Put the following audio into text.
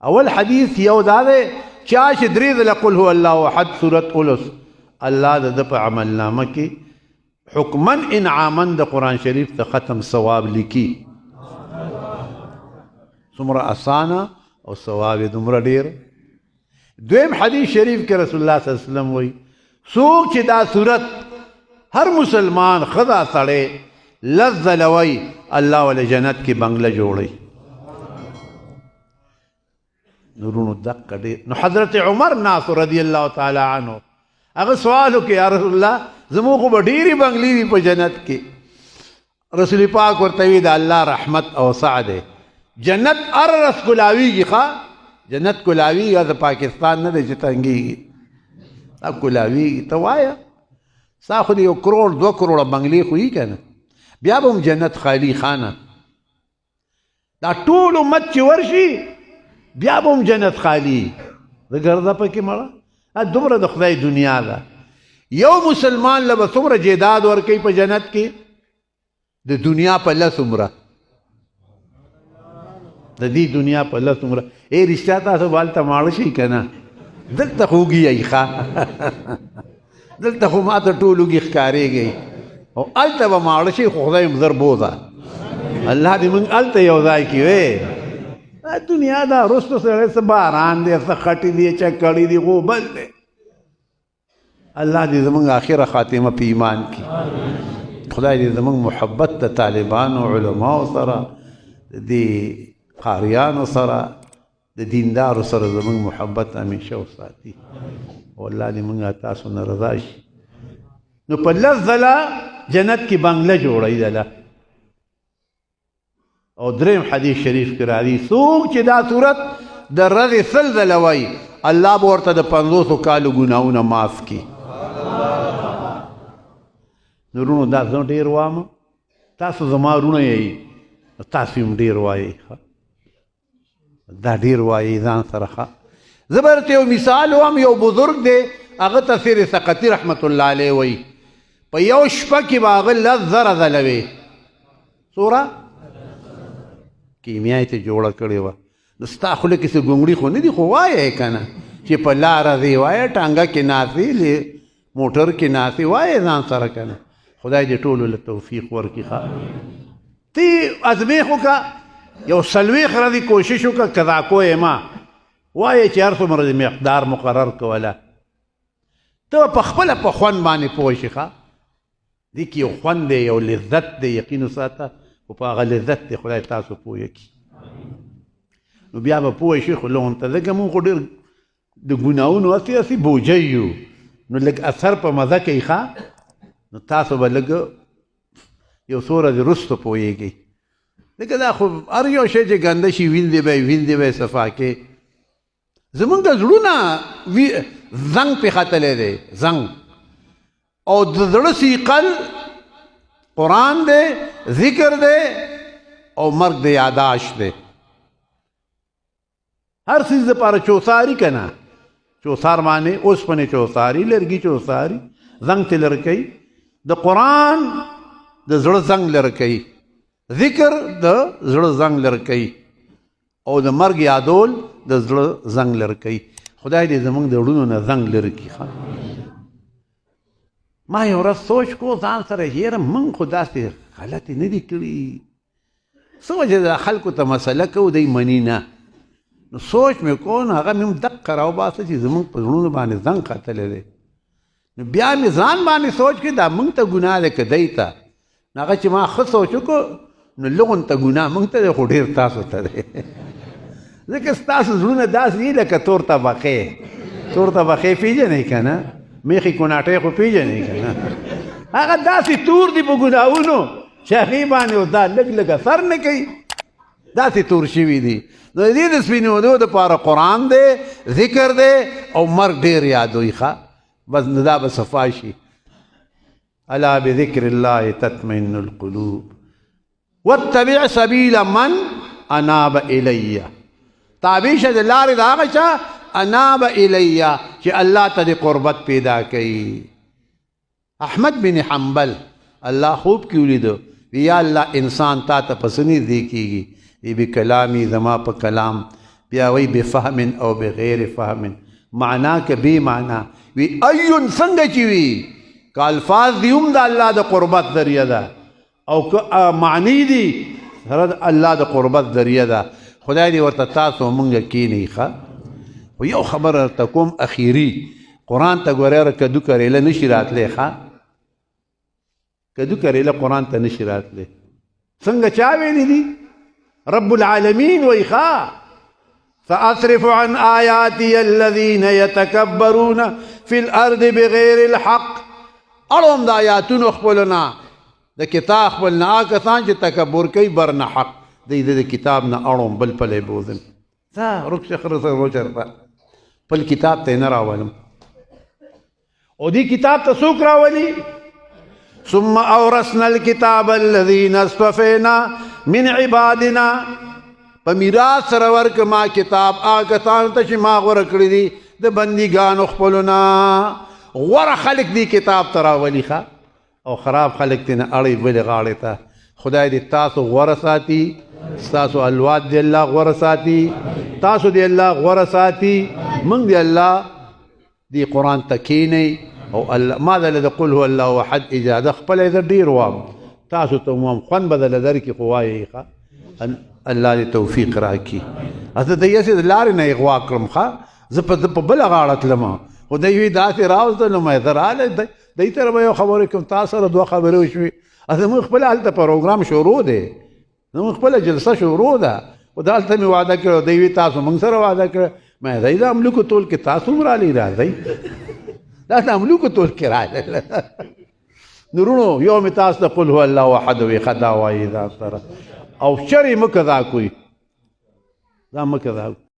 اول حدیث یو دا دی چا چې درې ځله قل هو الله احد سورت اولس الله د ده په عملنامه کې حکما انعاما د قرآن شریف د ختم ثواب لیکي څومره اسانه او ثواب یې دومره ډېر. دویم حدیث شریف کې رسول الله صلی الله علیه وسلم وایي څوک چې دا صورت هر مسلمان ښځه سړی لس ځله وایي الله ولې جنت کې بنګله جوړوي. نورونو دقه ډېر. نو حضرت عمر ناصر رضی الله تعالی عنه هغه سوال وکړي یا رسول الله زموږ خو به ډېرې بنګلې وي په جنت کې. رسول پاک ورته وي د الله رحمت اوسع دی. جنت هر رس کلاویږي ښه جنت کلاویږي د پاکستان نه دی چې تنګېږي دا کلاویږي. ته وایه ستا خو د 1 کروڑ 2 کروڑه بنګلې خو یي که نه بیا به هم جنت خالی خانه دا ټول امت چې ورشي بیا به هم جنت خالی د ګرځه پکې مړه دومره د خدای دنیا ده. یو مسلمان له به څومره جیداد ورکوي په جنت کې د دنیا په لس عمره د دې دنیا په لس عمره. ای رښتیا تاسو به هلته ماړه شئ که نه دلته خو وږي یئ ښه دلته خو ما ته ټول وږي ښکارېږئ او هلته به ماړه شئ خو خدای م زر بوځه الله دې موږ هلته یو ځای کړي وی دنیا دا رستو سړی څه باران دی څه خټې دي چکړې دي غوبل دی. الله دې زموږ آخره خاتمه په ایمان کړي. خدای دې زموږ محبت د طالبانو علماو سره د دې قاریانو سره د دیندارو سره زموږ محبت همیشه وساتي او الله دې موږ تاسو نه رضا شي. نو په لس ځله جنت کې بنګله جوړوي دله. او دریم حدیث شریف کې راځي څوک چې دا صورت د ورځې سل ځله وایي الله به ورته د 500 کالو ګناهونه معاف کړي. نورونو دا زه ډېر وایم تاسو زما وروڼه یئ تاسو هم ډېر وایئ دا ډېر وایي ځان سره ښه. زه به درته یو مثال وایم. یو بزرګ دی هغه ته سیر سقطي رحمت الله علیه وایي په یو شپه کې به هغه 10,000 ځله وی څومره کیمیا یې ته جوړه کړې وه. نو ستا خوله کې څه ګونګړي خو نه دي خو وایې که نه چې په لاره ځې وایه ټانګه کې ناستې موټر کې ناستې وایې ځان سره که نه. خدای دې ټولو له توفیق ورکړي. ښه تی ازمیخ وکړه یو 40 ورځې کوشش وکړه قضا کوی ما وایې چې هر څومره د مقدار مقرر کوله ته په خپله په خوند باندې پوه شي. ښه دې کې یو خوند دی یو لذت دی یقین وساته خو په هغه لذت دی خدای تاسو پوه کړي. نو بیا به پوه شي خو لغون ته ځکه مونږ خو ډېر د ګناهونو هسې بوجۍ یو نو لږ اثر په مزه کوي. ښه نو تاسو به لږ یو څو ورځې وروسته پوهېږئ ځکه دا خو هر یو شی چې ګنده شي ویندې به یې صفا کې. زمونږ د زړونه زنګ پې ختلی دی زنګ او د زړه سیقل قرآن دی ذکر دی او مرګ د یاداشت دی. هر څیز دپاره چوساري که نه چوسار معنی اوسپنې چوساري لرګي چوساري زنګ ته لرې کوي. د قرآن د زړه زنګ لرې کوي ذکر د زړه زنګ لرې کوي او د مرګ یادول د زړه زنګ لرې کوي. خدای دې زموږ د وړونو نه زنګ لرې کړي. ما یو ورځ سوچ کو ځان سره یاره موږ خو داسې غلطې نه دي کړي څه وجه د خلکو ته مسله کوو دی مني نه. نو سوچ مې کو نو هغه مې هم دقه راوباسه چې زموږ په زړونو باندې زنګ ختلی دی. نو بیا مې ځان باندې سوچ کې دا موږ ته ګناه دی که دی ته نو هغه چې ما ښه سوچ وکړو نو لغون ته ګناه موږ ته دی خو ډېر تاسو ته دی ځکه ستاسو زړونه داسې دي لکه تور طبقې پېژنئ که نه میخي کوناټۍ خو پېژنئ که نه هغه داسې تور دي په ګناهونو چې هغې باندې اوس دا لږ لږ اثر نه کوي داسې تور شوي دي. نو د دې د سپینېدو دپاره قرآن دی ذکر دی او مرګ ډېر یادوي. ښه بس نو دا به صفا شي. الا بذکر الله تطمئن القلوب واتبع سبیل من اناب الی. تابع شه د لارې د هغه چا اناب الی چې الله ته د قربت پیدا کوي. احمد بن حنبل الله خوب کې ولیدو یا الله انسان تا ته پس نږدې کېږي وی به کلامي زما په کلام بیا وی بفهم او بغیر فهم معنا که بی معنا وی ایون څنګه چې وي که الفاظ دی هم د الله د قربت ذریعه ده او که معنی دی سره د الله د قربت ذریعه ده خدای دې ورته تاسو مونږ کینی ښه خو یو خبره درته کوم اخیري قرآن ته ګورې کدو کریله نشي راتلی ښه کدو کریله قرآن ته نشي راتلی څنګه چا ویلی دي رب العالمین وی ښه سأصرف عن آياتي الذين يتكبرون في الأرض بغير الحق اړوم د آیاتونو خپلونه د کتاب خپل نه کسان چې تکبر کوي بر نه حق د کتاب نه اړوم بل پلی بوزم ځه رخصه خرڅه روچرته بل کتاب ته نه راولم او دې کتاب ته څوک راولي ثم اورثنا الكتاب الذين اصطفينا من عبادنا په میراث سره ورک ما کتاب هغه کسانو ته چې ما غوره کړي دي د بندګانو خپلونه غوره خلق دی کتاب ته راولي ښه او خراب خلق ته نه اړوي بلې غاړې ته خدای دې تاسو غوره ساتي ستاسو الواد دې الله غوره ساتي تاسو دې الله غوره ساتي موږ دې الله دې قرآن ته کښېنئ او الله ما دله د قل هو الله احد اجازه خپله زه ډېر وایم تاسو ته وایم خوند به دله درکړي خو وایئ ښه الله دې توفیق راکړي زه د یسې د لارې نه اغوا کړم ښه زه په بله غاړه تلم خو دی وی داسې راوستلم زه راغلی دی سره به یو خبرې کوم تا سره دوه خبرې وشوې زموږ خپله هلته پروګرام شروع دی زموږ خپله جلسه شروع ده خو دا هلته مې واده کړی دی وی تاسو موږ سره واده کړی ما دی د املوکو طول کې تاسو هم رالئ راځئ دا د املوکو طول کې رالئ نورونو یو مې تاسو ته قل هو الله احد وی ښه دا وایي دا سره او شر یې مه کذا کوئ دا مه کذا